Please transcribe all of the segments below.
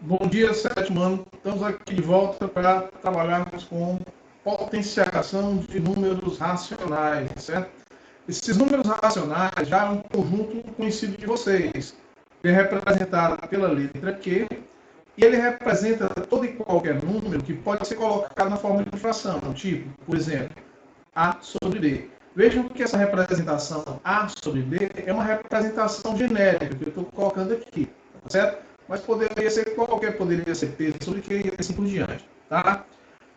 Bom dia, sétimo ano. Estamos aqui de volta para trabalharmos com potenciação de números racionais, certo? Esses números racionais já é um conjunto conhecido de vocês. Ele é representado pela letra Q e ele representa todo e qualquer número que pode ser colocado na forma de fração, tipo, por exemplo, A sobre B. Vejam que essa representação A sobre B é uma representação genérica que eu estou colocando aqui, tá certo? Mas poderia ser qualquer, poderia ser P sobre Q e assim por diante, tá?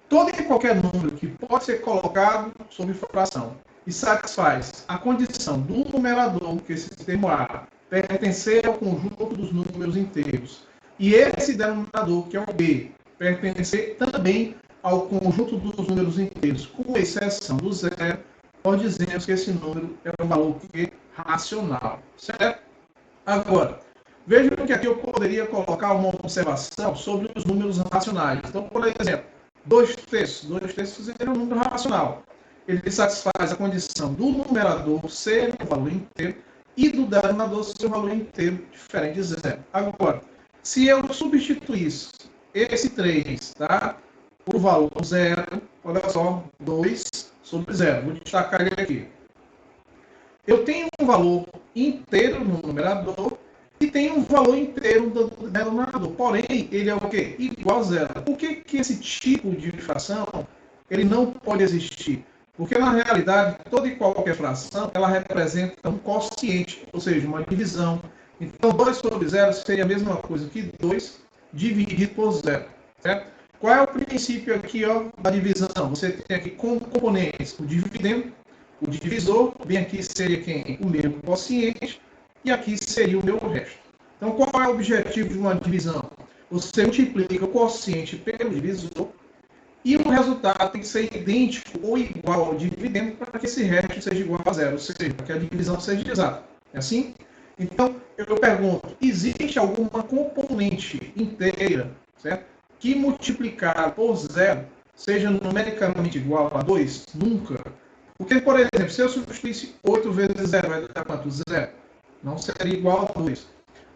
Todo e qualquer número que pode ser colocado sob fração e satisfaz a condição do numerador, que esse termo A, pertencer ao conjunto dos números inteiros, e esse denominador, que é o B, pertencer também ao conjunto dos números inteiros, com exceção do zero, nós dizemos que esse número é um valor racional, certo? Agora, vejam que aqui eu poderia colocar uma observação sobre os números racionais. Então, por exemplo, 2/3. 2/3 é um número racional. Ele satisfaz a condição do numerador ser um valor inteiro e do denominador ser um valor inteiro diferente de zero. Agora, se eu substituísse esse 3, tá, por valor zero, olha só, 2 sobre zero. Vou destacar ele aqui. Eu tenho um valor inteiro no numerador e tem um valor inteiro do denominador. Porém, ele é o quê? Igual a zero. Por que esse tipo de fração ele não pode existir? Porque, na realidade, toda e qualquer fração, ela representa um quociente, ou seja, uma divisão. Então, 2 sobre 0 seria a mesma coisa que 2 dividido por 0. Certo? Qual é o princípio aqui da divisão? Você tem aqui como componentes o dividendo, o divisor, bem aqui seria quem? O meu quociente, e aqui seria o meu resto. Então, qual é o objetivo de uma divisão? Você multiplica o quociente pelo divisor e o resultado tem que ser idêntico ou igual ao dividendo para que esse resto seja igual a zero, ou seja, para que a divisão seja exata. É assim? Então, eu pergunto, existe alguma componente inteira, certo, que multiplicar por zero seja numericamente igual a 2? Nunca. Porque, por exemplo, se eu substituísse 8 vezes 0, vai dar quanto? 0. Não seria igual a 2.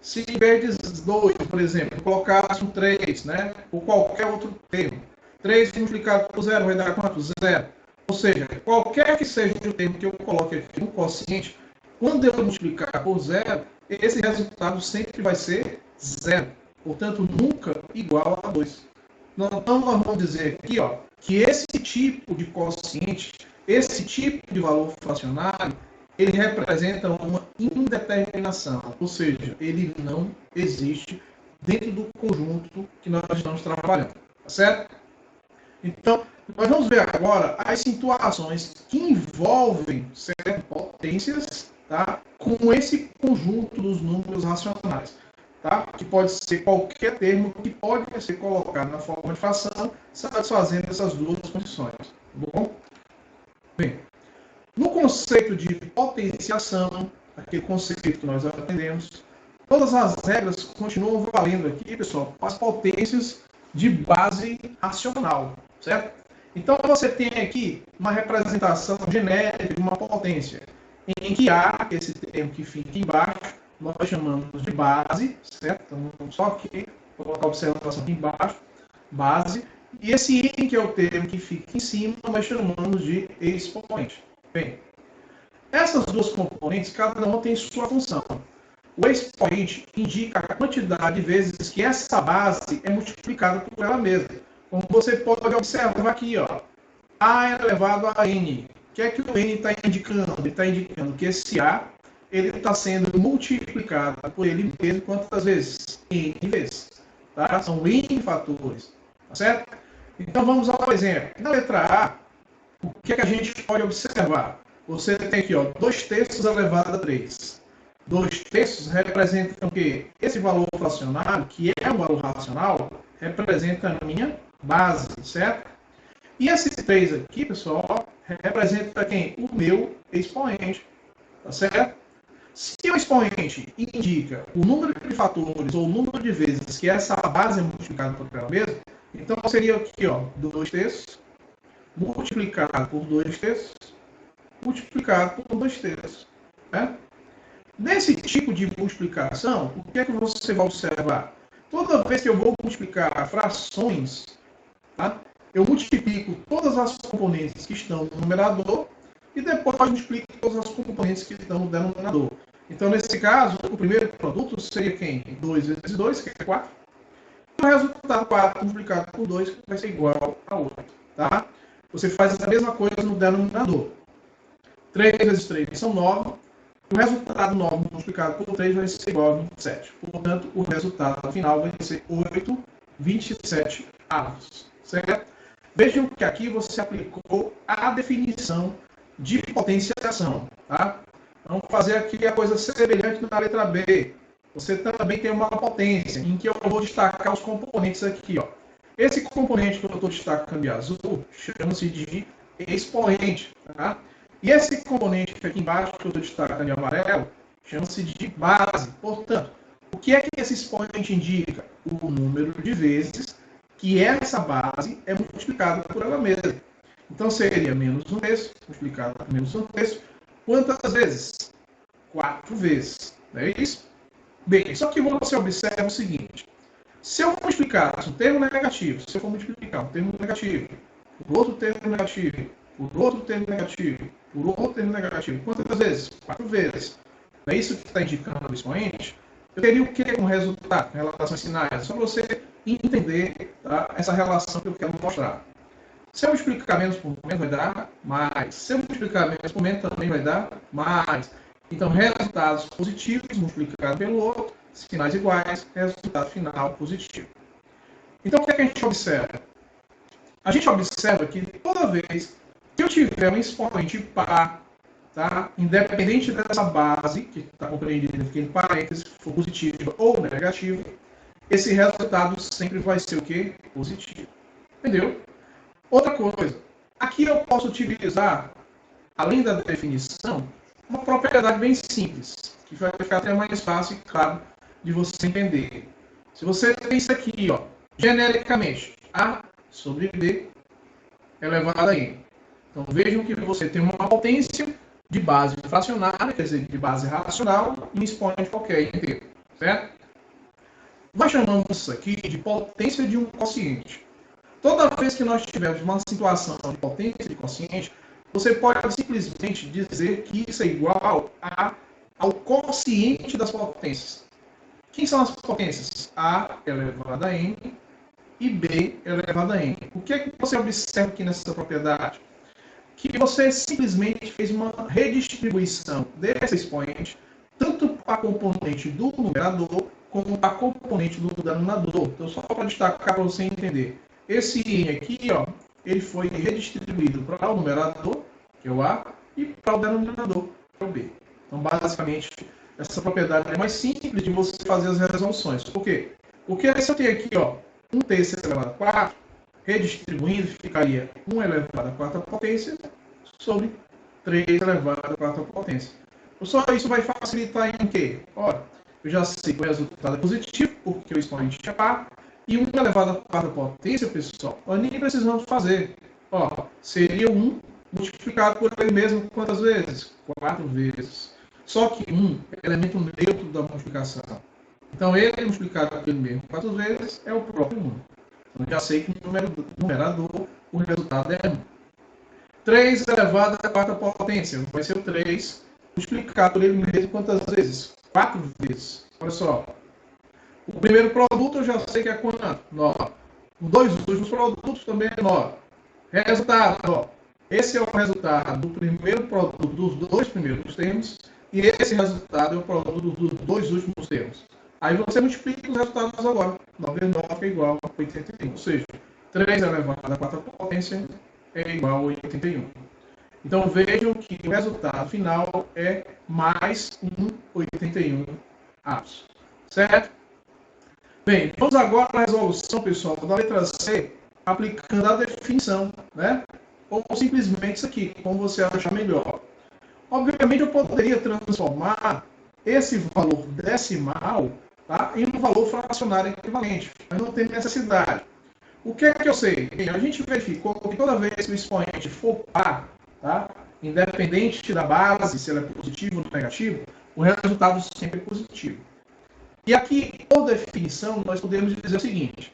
Se em vez de 2, por exemplo, eu colocasse um 3, né? Ou qualquer outro termo, 3 multiplicado por 0 vai dar quanto? 0. Ou seja, qualquer que seja o termo que eu coloque aqui no quociente, quando eu multiplicar por 0, esse resultado sempre vai ser 0. Portanto, nunca igual a 2. Então, nós vamos dizer aqui que esse tipo de quociente, esse tipo de valor fracionário, ele representa uma indeterminação, ou seja, ele não existe dentro do conjunto que nós estamos trabalhando, tá certo? Então, nós vamos ver agora as situações que envolvem certas potências, tá, com esse conjunto dos números racionais. Tá? Que pode ser qualquer termo que pode ser colocado na forma de fração, satisfazendo essas duas condições. Bom? Bem, no conceito de potenciação, aquele conceito que nós aprendemos, todas as regras continuam valendo aqui, pessoal, para as potências de base racional, certo? Então, você tem aqui uma representação genérica de uma potência, em que A, esse termo que fica embaixo, nós chamamos de base, certo? Então, só aqui, vou colocar a observação aqui embaixo, base, e esse item, que é o termo que fica em cima, nós chamamos de expoente. Bem, essas duas componentes, cada uma tem sua função. O expoente indica a quantidade de vezes que essa base é multiplicada por ela mesma. Como você pode observar aqui, A é elevado a N. O que é que o N está indicando? Ele está indicando que esse A ele está sendo multiplicado por ele mesmo quantas vezes? N vezes. Tá? São N fatores. Tá certo? Então vamos ao exemplo. Na letra A, o que é que a gente pode observar? Você tem aqui 2/3 elevado a 3. 2/3 representam o quê? Esse valor fracionário, que é um valor racional, representa a minha base, certo? E esse 3 aqui, pessoal, representa quem? O meu expoente. Tá certo? Se o expoente indica o número de fatores ou o número de vezes que essa base é multiplicada por ela mesma, então seria aqui, 2/3 multiplicado por 2/3 multiplicado por 2/3. Né? Nesse tipo de multiplicação, o que é que você vai observar? Toda vez que eu vou multiplicar frações, tá? Eu multiplico todas as componentes que estão no numerador e depois multiplico todas as componentes que estão no denominador. Então, nesse caso, o primeiro produto seria quem? 2 vezes 2, que é 4. E o resultado 4 multiplicado por 2 vai ser igual a 8. Tá? Você faz a mesma coisa no denominador. 3 vezes 3 são 9. O resultado 9 multiplicado por 3 vai ser igual a 27. Portanto, o resultado final vai ser 8,27 avos. Certo? Vejam que aqui você aplicou a definição de potenciação. Tá? Vamos fazer aqui a coisa semelhante na letra B. Você também tem uma potência, em que eu vou destacar os componentes aqui. Ó. Esse componente que eu estou destacando de azul chama-se de expoente. Tá? E esse componente aqui embaixo que eu estou destacando de amarelo chama-se de base. Portanto, o que é que esse expoente indica? O número de vezes que essa base é multiplicada por ela mesma. Então, seria menos 1/3 multiplicado por menos 1/3. Quantas vezes? 4 vezes. Não é isso? Bem, só que você observa o seguinte. Se eu multiplicar um termo negativo, se eu for multiplicar um termo negativo por outro termo negativo, por outro termo negativo, por outro termo negativo, quantas vezes? 4 vezes. Não é isso que está indicando o expoente? Eu teria o que como resultado em relação a sinais? Só para você entender, tá, essa relação que eu quero mostrar. Se eu multiplicar menos por menos, vai dar mais. Se eu multiplicar menos por menos, também vai dar mais. Então, resultados positivos multiplicado pelo outro, sinais iguais, resultado final positivo. Então, o que é que a gente observa? A gente observa que toda vez que eu tiver um expoente par, tá? Independente dessa base, que está compreendida aqui em parênteses, for positiva ou negativa, esse resultado sempre vai ser o quê? Positivo. Entendeu? Outra coisa, aqui eu posso utilizar, além da definição, uma propriedade bem simples, que vai ficar até mais fácil e claro de você entender. Se você tem isso aqui, ó, genericamente, A sobre B elevado a N. Então vejam que você tem uma potência de base fracionária, quer dizer, de base racional, e um expoente qualquer inteiro, certo? Nós chamamos isso aqui de potência de um quociente. Toda vez que nós tivermos uma situação de potência de quociente, você pode simplesmente dizer que isso é igual ao quociente das potências. Quem são as potências? A elevado a N e B elevado a N. O que é que você observa aqui nessa propriedade? Que você simplesmente fez uma redistribuição desse expoente, tanto para a componente do numerador, como para a componente do denominador. Então, só para destacar para você entender. Esse N aqui, ó, ele foi redistribuído para o numerador, que é o A, e para o denominador, que é o B. Então, basicamente, essa propriedade é mais simples de você fazer as resoluções. Por quê? Porque se eu tenho aqui, ó, 1/3 elevado a 4, redistribuindo, ficaria 1 elevado a 4 potência sobre 3 elevado a 4 potência. Só isso vai facilitar em quê? Ora, eu já sei que o resultado é positivo, porque o expoente é par, e 1 elevado a 4 potência, pessoal, nós nem precisamos fazer. Ó, seria 1 multiplicado por ele mesmo quantas vezes? 4 vezes. Só que 1 é elemento neutro da multiplicação. Então, ele multiplicado por ele mesmo 4 vezes é o próprio 1. Então, já sei que no numerador o resultado é 1. 3 elevado a 4 potência vai ser o 3 multiplicado por ele mesmo quantas vezes? 4 vezes. Olha só. O primeiro produto eu já sei que é quanto? 9. Os dois últimos produtos também é 9. Resultado, ó. Esse é o resultado do primeiro produto dos dois primeiros termos e esse resultado é o produto dos dois últimos termos. Aí você multiplica os resultados agora. 9 vezes 9 é igual a 81. Ou seja, 3 elevado a 4 potência é igual a 81. Então vejam que o resultado final é mais 1,81 avos. Certo? Bem, vamos agora à resolução, pessoal, da letra C, aplicando a definição, né? Ou simplesmente isso aqui, como você achar melhor. Obviamente, eu poderia transformar esse valor decimal, tá, em um valor fracionário equivalente, mas não tem necessidade. O que é que eu sei? A gente verificou que toda vez que o expoente for par, tá, independente da base, se ela é positiva ou negativa, o resultado sempre é positivo. E aqui, por definição, nós podemos dizer o seguinte: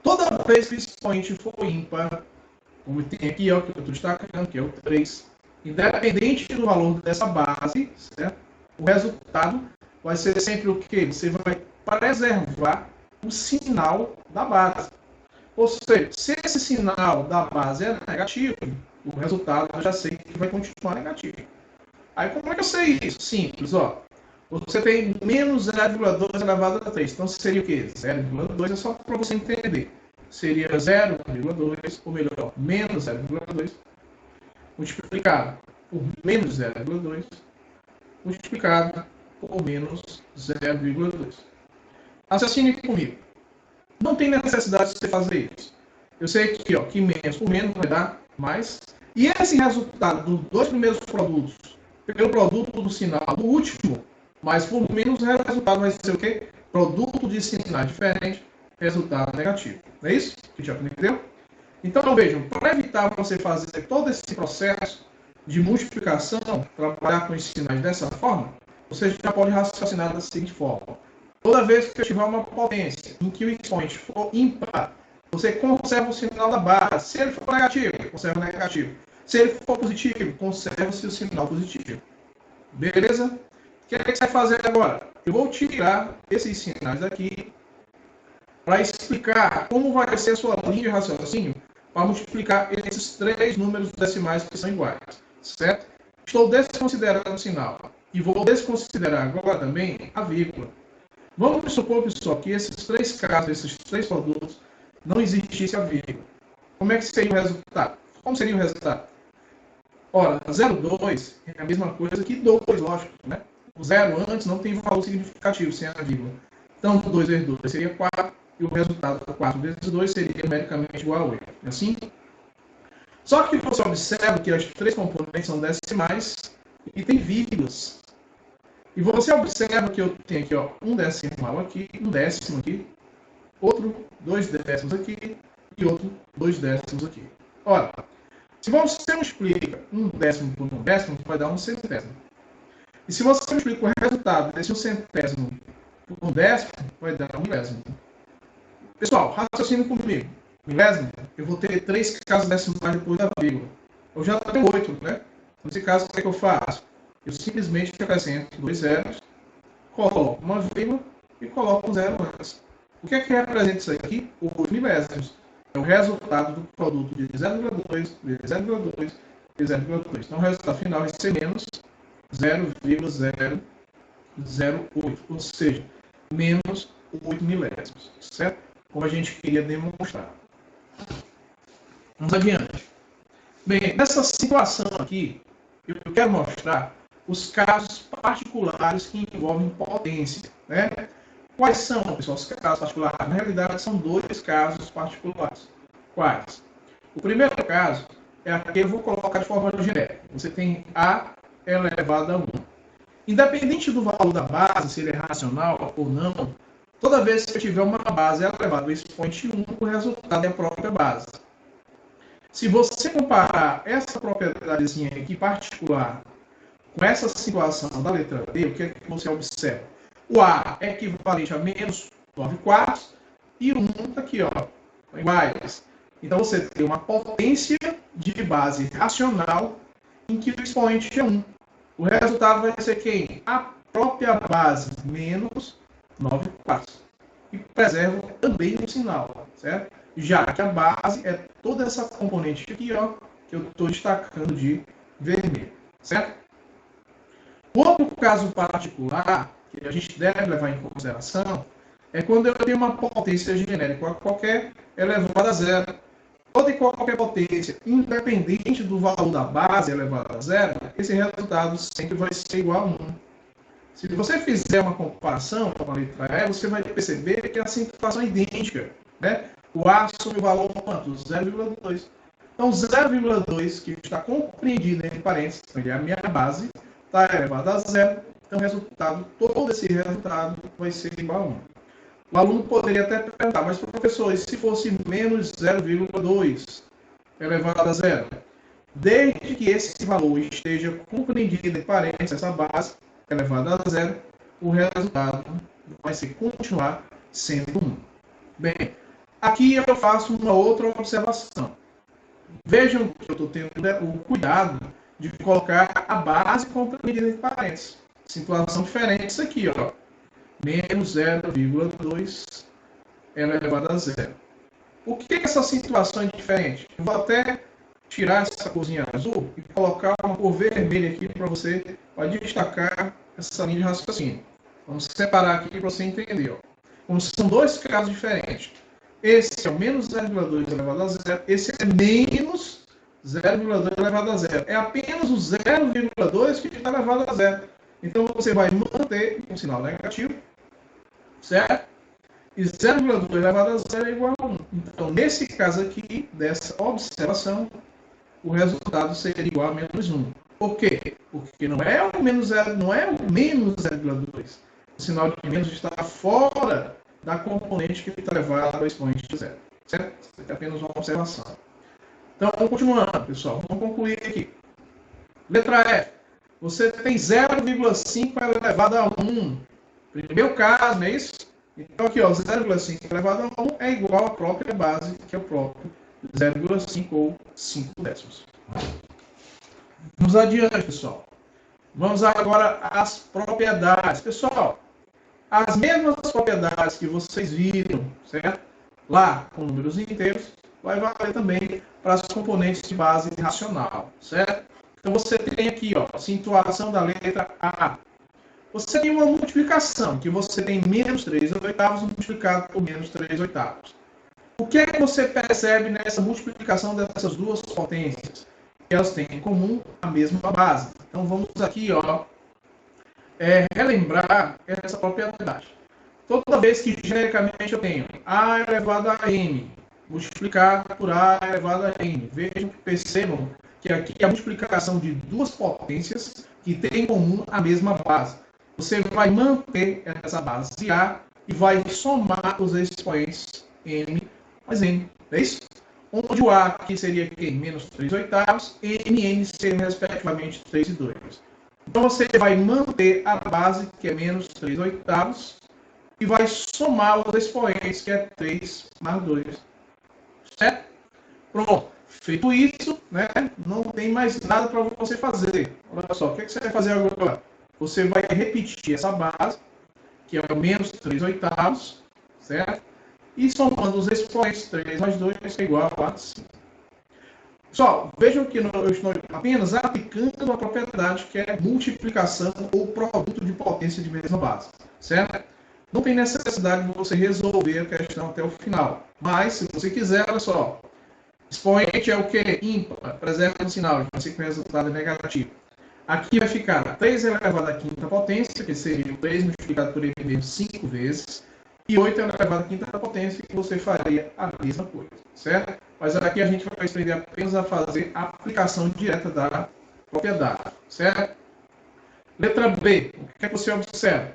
toda vez que o expoente for ímpar, como tem aqui, ó, que eu estou destacando, que é o 3, independente do valor dessa base, certo? O resultado vai ser sempre o quê? Você vai preservar o sinal da base. Ou seja, se esse sinal da base é negativo, o resultado eu já sei que vai continuar negativo. Aí como é que eu sei isso? Simples, ó. Você tem menos 0,2 elevado a 3. Então seria o quê? 0,2 é só para você entender. Seria 0,2, ou melhor, menos 0,2, multiplicado por menos 0,2, multiplicado por menos 0,2. Raciocine comigo. Não tem necessidade de você fazer isso. Eu sei que, ó, que menos por menos vai dar mais. E esse resultado dos dois primeiros produtos, pelo produto do sinal do último, mas por menos o resultado vai ser o quê? Produto de sinais diferentes, resultado negativo. Não é isso? Que já aprendeu? Então, vejam, para evitar você fazer todo esse processo de multiplicação, trabalhar com os sinais dessa forma, você já pode raciocinar da seguinte forma. Toda vez que eu tiver uma potência em que o expoente for ímpar, você conserva o sinal da base. Se ele for negativo, conserva o negativo. Se ele for positivo, conserva-se o sinal positivo. Beleza? O que é que você vai fazer agora? Eu vou tirar esses sinais aqui para explicar como vai ser a sua linha de raciocínio para multiplicar esses três números decimais que são iguais. Certo? Estou desconsiderando o sinal. E vou desconsiderar agora também a vírgula. Vamos supor, pessoal, que esses três casos, esses três produtos, não existisse a vírgula. Como é que seria o resultado? Como seria o resultado? Ora, 0,2 é a mesma coisa que 2, lógico, né? O 0 antes não tem valor significativo sem a vírgula. Então, 2 vezes 2 seria 4, e o resultado 4 vezes 2 seria numericamente igual a 8. É assim? Só que você observa que as três componentes são decimais e tem vírgulas. E você observa que eu tenho aqui, ó, um decimal aqui, um décimo aqui, outro 2 décimos aqui e outro 2 décimos aqui. Ora, se você multiplica um décimo por um décimo, vai dar um centésimo. E se você multiplica o resultado desse um centésimo por um décimo, vai dar um milésimo. Pessoal, raciocine comigo. Milésimo, eu vou ter 3 casas decimais depois da vírgula. Eu já tenho 8, né? Nesse caso, o que é que eu faço? Eu simplesmente acrescento 2 zeros, coloco uma vírgula e coloco um zero antes. O que é que representa isso aqui? Os milésimos. É o resultado do produto de 0,2 vezes 0,2 vezes 0,2. Então, o resultado final vai ser menos 0,008, ou seja, menos 8 milésimos, certo? Como a gente queria demonstrar. Vamos adiante. Bem, nessa situação aqui, eu quero mostrar os casos particulares que envolvem potência, né? Quais são, pessoal, os casos particulares? Na realidade, são 2 casos particulares. Quais? O primeiro caso é aquele que eu vou colocar de forma genérica. Você tem A elevado a 1. Independente do valor da base, se ele é racional ou não, toda vez que eu tiver uma base elevada ao expoente 1, o resultado é a própria base. Se você comparar essa propriedadezinha aqui particular com essa situação da letra D, o que é que você observa? O A é equivalente a menos 9 quartos e o 1 aqui, ó, iguais. Então você tem uma potência de base racional em que o expoente é 1. O resultado vai ser quem? A própria base menos 9 quartos. E preserva também o sinal, certo? Já que a base é toda essa componente aqui, ó, que eu estou destacando de vermelho, certo? O outro caso particular que a gente deve levar em consideração é quando eu tenho uma potência genérica qualquer elevada a zero. Toda e qualquer potência, independente do valor da base elevada a zero, esse resultado sempre vai ser igual a 1. Se você fizer uma comparação com a letra E, você vai perceber que a situação é idêntica, né? O A assume o valor quanto? 0,2. Então, 0,2, que está compreendido entre parênteses, ele é a minha base, está elevado a zero. Então, o resultado, todo esse resultado vai ser igual a 1. O aluno poderia até perguntar, mas professor, e se fosse menos 0,2 elevado a zero? Desde que esse valor esteja compreendido em parênteses, essa base elevada a zero, o resultado vai ser continuar sendo 1. Bem, aqui eu faço uma outra observação. Vejam que eu estou tendo o cuidado de colocar a base comprimida entre parênteses. Situação diferente isso aqui, ó. Menos 0,2 elevado a 0. O que é essa situação é diferente? Eu vou até tirar essa corzinha azul e colocar uma cor vermelha aqui para você, para destacar essa linha de raciocínio. Vamos separar aqui para você entender. Ó. Como são dois casos diferentes. Esse é o menos 0,2 elevado a 0. Esse é menos 0,2 elevado a 0. É apenas o 0,2 que está elevado a 0. Então, você vai manter um sinal negativo, certo? E 0,2 elevado a 0 é igual a 1. Então, nesse caso aqui, dessa observação, o resultado seria igual a menos 1. Por quê? Porque não é o menos 0, não é o menos 0,2. O sinal de menos está fora da componente que está elevada ao expoente de 0. Certo? Isso é apenas uma observação. Então, continuando, pessoal. Vamos concluir aqui. Letra F. Você tem 0,5 elevado a 1. Primeiro caso, não é isso? Então, aqui, 0,5 elevado a 1 é igual à própria base, que é o próprio 0,5 ou 5 décimos. Vamos adiante, pessoal. Vamos agora às propriedades. Pessoal, as mesmas propriedades que vocês viram, certo? Lá, com números inteiros, vai valer também para as componentes de base racional, certo? Então, você tem aqui, ó, situação da letra A. Você tem uma multiplicação, que você tem menos 3/8 multiplicado por menos 3/8. O que é que você percebe nessa multiplicação dessas duas potências? Que elas têm em comum a mesma base. Então, vamos aqui, ó, relembrar essa propriedade. Toda vez que, genericamente, eu tenho A elevado a N, multiplicado por A elevado a N. Vejam, percebam que aqui é a multiplicação de duas potências que têm em comum a mesma base. Você vai manter essa base A e vai somar os expoentes N mais N. É isso? Onde o A aqui seria aqui, menos 3/8, N e N seriam respectivamente 3 e 2. Então você vai manter a base, que é menos 3/8, e vai somar os expoentes, que é 3 mais 2. Certo? Pronto. Feito isso, né, não tem mais nada para você fazer. Olha só, o que você vai fazer agora? Você vai repetir essa base, que é o menos 3/8, certo? E somando os expoentes, 3 mais 2 é igual a 5. Pessoal, vejam que eu estou apenas aplicando a propriedade que é multiplicação ou produto de potência de mesma base, certo? Não tem necessidade de você resolver a questão até o final. Mas, se você quiser, olha só. Expoente é o que? Ímpar. Preserva o sinal, vai ser que o resultado é negativo. Aqui vai ficar 3 elevado à quinta potência, que seria o 3 multiplicado por ele mesmo 5 vezes. E 8 elevado à quinta potência, que você faria a mesma coisa, certo? Mas aqui a gente vai aprender apenas a fazer a aplicação direta da propriedade, certo? Letra B, o que é que você observa?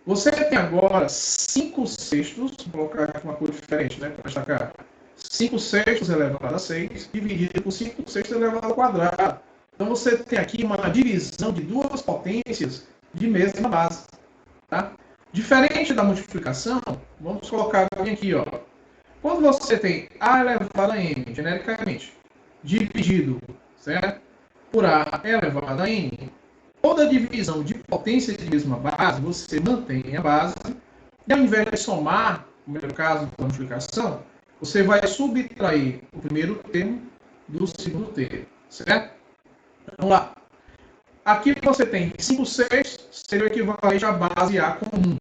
Você tem agora 5/6, vou colocar aqui uma cor diferente, né, para destacar. 5/6 elevado a 6, dividido por 5/6 elevado ao quadrado. Então, você tem aqui uma divisão de duas potências de mesma base. Tá? Diferente da multiplicação, vamos colocar aqui, ó. Quando você tem A elevado a N, genericamente, dividido, certo? Por A elevado a N, toda divisão de potência de mesma base, você mantém a base, e ao invés de somar, no meu caso da multiplicação, você vai subtrair o primeiro termo do segundo termo, certo? Vamos lá. Aqui você tem 5/6, seria o equivalente à base A comum.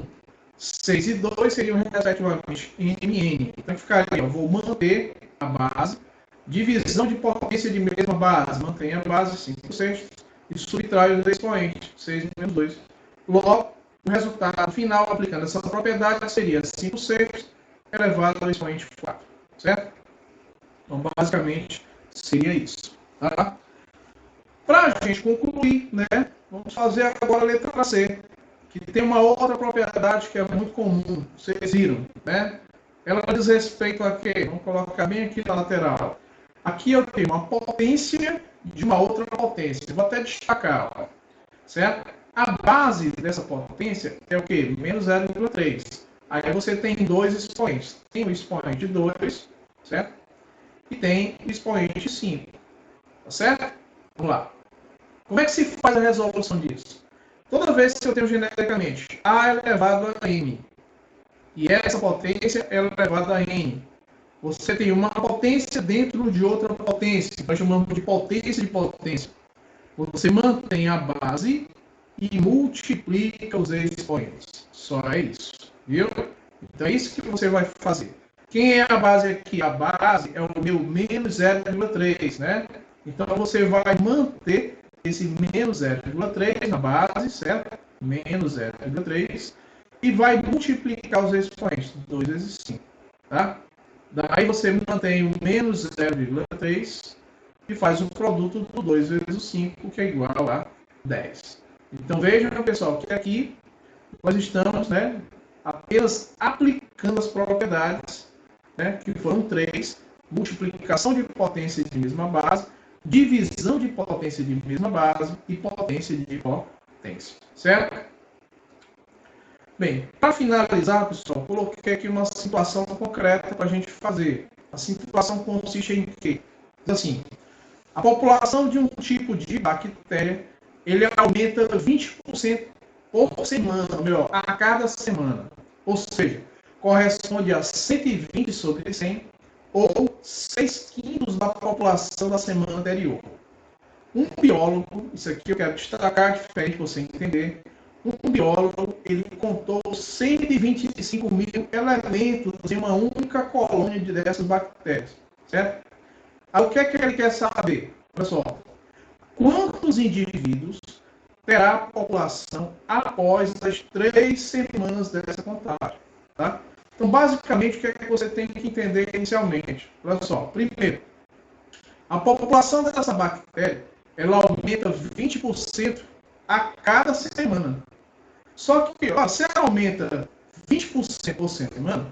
6 e 2 seriam respectivamente MN. Então ficaria, eu vou manter a base, divisão de potência de mesma base, mantém a base 5/6 e subtrai os expoentes, 6 menos 2. Logo, o resultado final, aplicando essa propriedade, seria 5/6 elevado ao expoente 4. Certo? Então, basicamente, seria isso. Tá? Para a gente concluir, né, vamos fazer agora a letra C, que tem uma outra propriedade que é muito comum, vocês viram, né? Ela diz respeito a quê? Vamos colocar bem aqui na lateral. Aqui eu tenho uma potência de uma outra potência. Vou até destacar, ó, certo? A base dessa potência é o quê? Menos 0,3. Aí você tem dois expoentes. Tem o expoente 2, certo? E tem o expoente 5. Tá certo? Vamos lá. Como é que se faz a resolução disso? Toda vez que eu tenho genericamente A elevado a N, e essa potência é elevada a N, você tem uma potência dentro de outra potência. Nós chamamos de potência de potência. Você mantém a base e multiplica os expoentes. Só é isso. Viu? Então é isso que você vai fazer. Quem é a base aqui? A base é o meu menos 0,3, né? Então você vai manter esse menos 0,3 na base, certo? Menos 0,3. E vai multiplicar os expoentes. 2 vezes 5. Tá? Daí você mantém o menos 0,3 e faz o produto do 2 vezes o 5, que é igual a 10. Então vejam, pessoal, que aqui nós estamos, né, apenas aplicando as propriedades, né, que foram 3, multiplicação de potência de mesma base, divisão de potência de mesma base e potência de potência. Certo? Bem, para finalizar, pessoal, coloquei aqui uma situação concreta para a gente fazer. A situação consiste em quê? Assim, a população de um tipo de bactéria, ele aumenta 20% por semana, melhor, a cada semana. Ou seja, corresponde a 120 sobre 100, ou 6 quilos da população da semana anterior. Um biólogo, isso aqui eu quero destacar, diferente para você entender, um biólogo, ele contou 125 mil elementos em uma única colônia dessas bactérias, certo? Aí o que é que ele quer saber? Olha só, quantos indivíduos terá a população após as 3 semanas dessa contagem, tá? Então, basicamente, o que é que você tem que entender inicialmente? Olha só, primeiro, a população dessa bactéria, ela aumenta 20% a cada semana. Só que, ó, se ela aumenta 20% por semana,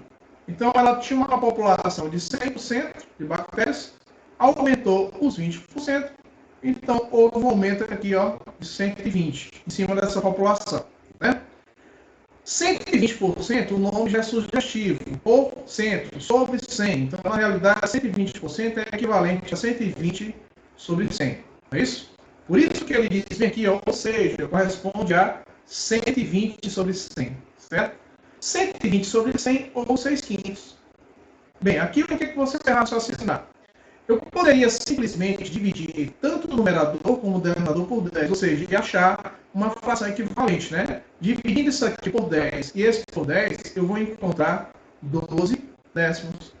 então ela tinha uma população de 100% de bactérias, aumentou os 20%, então houve um aumento aqui, ó, de 120 em cima dessa população, né? 120%, o nome já é sugestivo, por cento sobre 100. Então, na realidade, 120% é equivalente a 120 sobre 100. Não é isso? Por isso que ele diz aqui, ó, ou seja, corresponde a 120 sobre 100, certo? 120 sobre 100 ou 6 quintos. Bem, aqui o que você vai raciocinar? Eu poderia simplesmente dividir tanto o numerador como o denominador por 10, ou seja, e achar uma fração equivalente, né? Dividindo isso aqui por 10 e esse por 10, eu vou encontrar 12 décimos.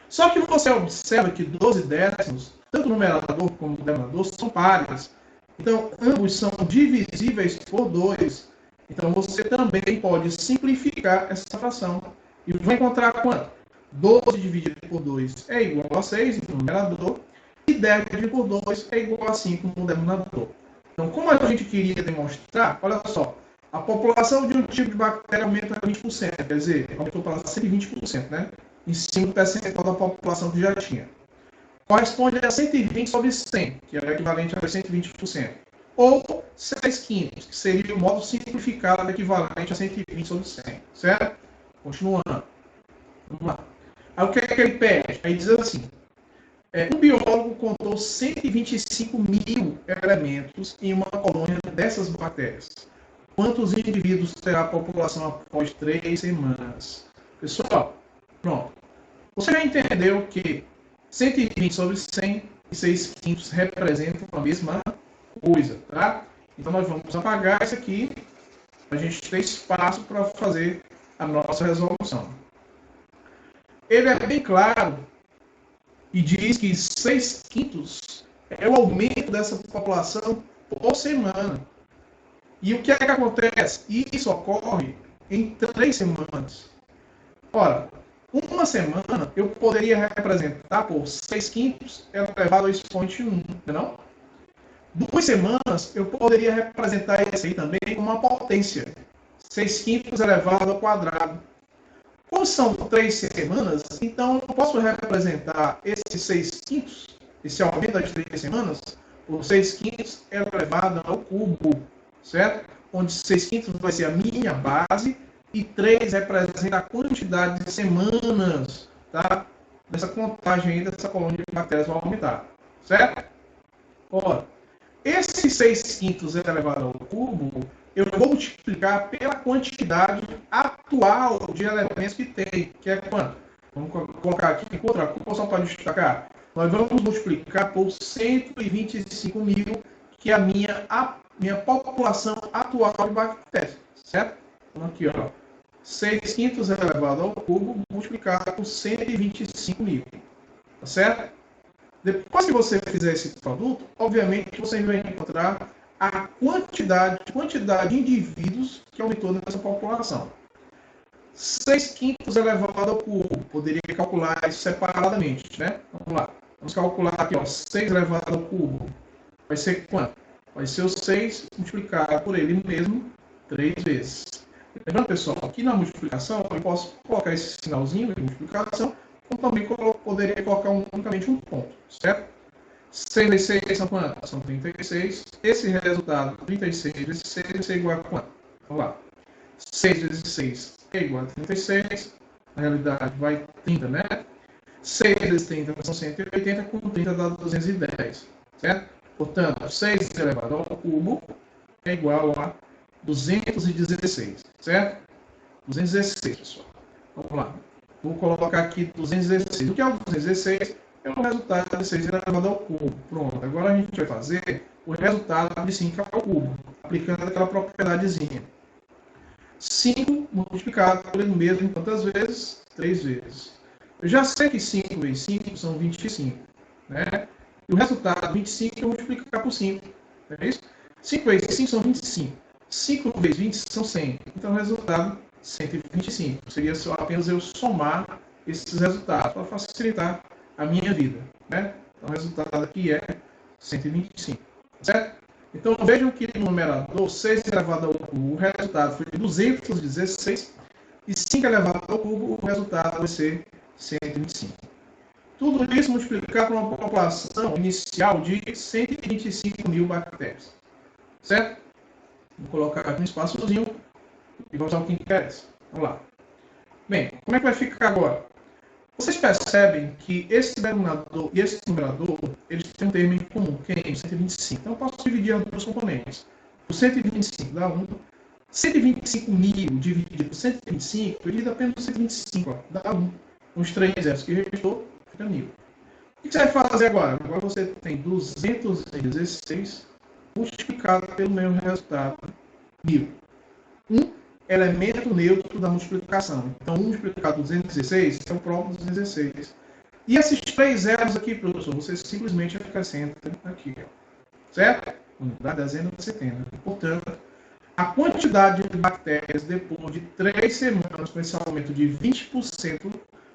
Só que você observa que 12 décimos, tanto o numerador como o denominador, são pares. Então, ambos são divisíveis por 2. Então, você também pode simplificar essa fração. E vai encontrar quanto? 12 dividido por 2 é igual a 6 no numerador. E 10 dividido por 2 é igual a 5 no denominador. Então, como a gente queria demonstrar, olha só. A população de um tipo de bactéria aumenta 20%. Quer dizer, aumentou para 120%, né? Em cima do percentual da população que já tinha. Corresponde a 120 sobre 100, que é o equivalente a 120%. Ou 6 quintos, que seria o modo simplificado equivalente a 120 sobre 100. Certo? Continuando. Vamos lá. Aí o que é que ele pede? Aí diz assim, um biólogo contou 125 mil elementos em uma colônia dessas bactérias. Quantos indivíduos terá a população após 3 semanas? Pessoal, pronto. Você já entendeu que 120 sobre 100 e 6 quintos representam a mesma coisa, tá? Então nós vamos apagar isso aqui para a gente ter espaço para fazer a nossa resolução. Ele é bem claro e diz que 6 quintos é o aumento dessa população por semana. E o que é que acontece? Isso ocorre em 3 semanas. Ora, uma semana eu poderia representar por 6 quintos elevado ao expoente 1, não? 2 semanas eu poderia representar isso aí também como uma potência. 6 quintos elevado ao quadrado. Como são 3 semanas, então eu posso representar esses 6 quintos, esse aumento das 3 semanas, por 6 quintos elevado ao cubo. certo? Onde 6/5 vai ser a minha base e 3 representa a quantidade de semanas, tá? Dessa contagem aí, dessa colônia de bactérias vai aumentar, certo? Ora, esse 6/5 elevado ao cubo, eu vou multiplicar pela quantidade atual de elementos que tem, que é quanto? Vamos colocar aqui, enquanto a curva só para destacar, nós vamos multiplicar por 125 mil, que é a minha população atual de bactérias, certo? Então aqui, ó, 6/5 elevado ao cubo multiplicado por 125 mil, tá certo? Depois que você fizer esse produto, obviamente você vai encontrar a quantidade de indivíduos que aumentou nessa população. 6/5 elevado ao cubo. Poderia calcular isso separadamente, né? Vamos lá. Vamos calcular aqui, ó, 6 elevado ao cubo. Vai ser quanto? Vai ser o 6 multiplicado por ele mesmo 3 vezes. Lembrando, pessoal, aqui na multiplicação eu posso colocar esse sinalzinho de multiplicação, como também poderia colocar unicamente um ponto, certo? 6 vezes 6 são quantos? São 36. Esse resultado, 36 vezes 6, vai ser igual a quanto? Vamos lá. 6 vezes 6 é igual a 36. Na realidade, vai 30, né? 6 vezes 30 são 180, com 30 dá 210, certo? Portanto, 6 elevado ao cubo é igual a 216, certo? 216, pessoal. Vamos lá. Vou colocar aqui 216. O que é o 216? É o resultado de 6 elevado ao cubo. Pronto. Agora a gente vai fazer o resultado de 5 ao cubo, aplicando aquela propriedadezinha. 5 multiplicado por ele mesmo, quantas vezes? 3 vezes. Eu já sei que 5 vezes 5 são 25. Né? E o resultado, 25, eu vou multiplicar por 5. É isso? 5 vezes 5 são 25. 5 vezes 20 são 100. Então, o resultado, 125. Seria só apenas eu somar esses resultados para facilitar a minha vida. Né? Então, o resultado aqui é 125. Certo? Então, vejam que no numerador, 6 elevado ao cubo, o resultado foi 216. E 5 elevado ao cubo, o resultado vai ser 125. Tudo isso multiplicado por uma população inicial de 125 mil bactérias. Certo? Vou colocar aqui um espaçozinho e vamos ao que interessa. Vamos lá. Bem, como é que vai ficar agora? Vocês percebem que esse denominador e esse numerador, eles têm um termo em comum, que é 125. Então, eu posso dividir as duas componentes. O 125 dá 1. 125 mil dividido por 125, dividido apenas por 125, ó, dá 1. Os 3 zeros que restou, fica 1000. O que você vai fazer agora? Agora você tem 216 multiplicado pelo mesmo resultado, 1000. Um elemento neutro da multiplicação. Então, 1 multiplicado por 216 é o próprio 216. E esses 3 zeros aqui, professor, você simplesmente acrescenta aqui. Certo? Unidade, dezena, centena. Portanto, a quantidade de bactérias depois de 3 semanas, com esse aumento de 20%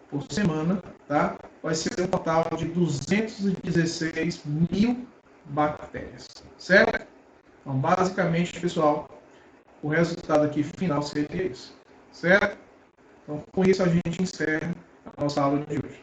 por semana, tá? Vai ser um total de 216 mil bactérias. Certo? Então, basicamente, pessoal, o resultado aqui final seria isso. Certo? Então, com isso, a gente encerra a nossa aula de hoje.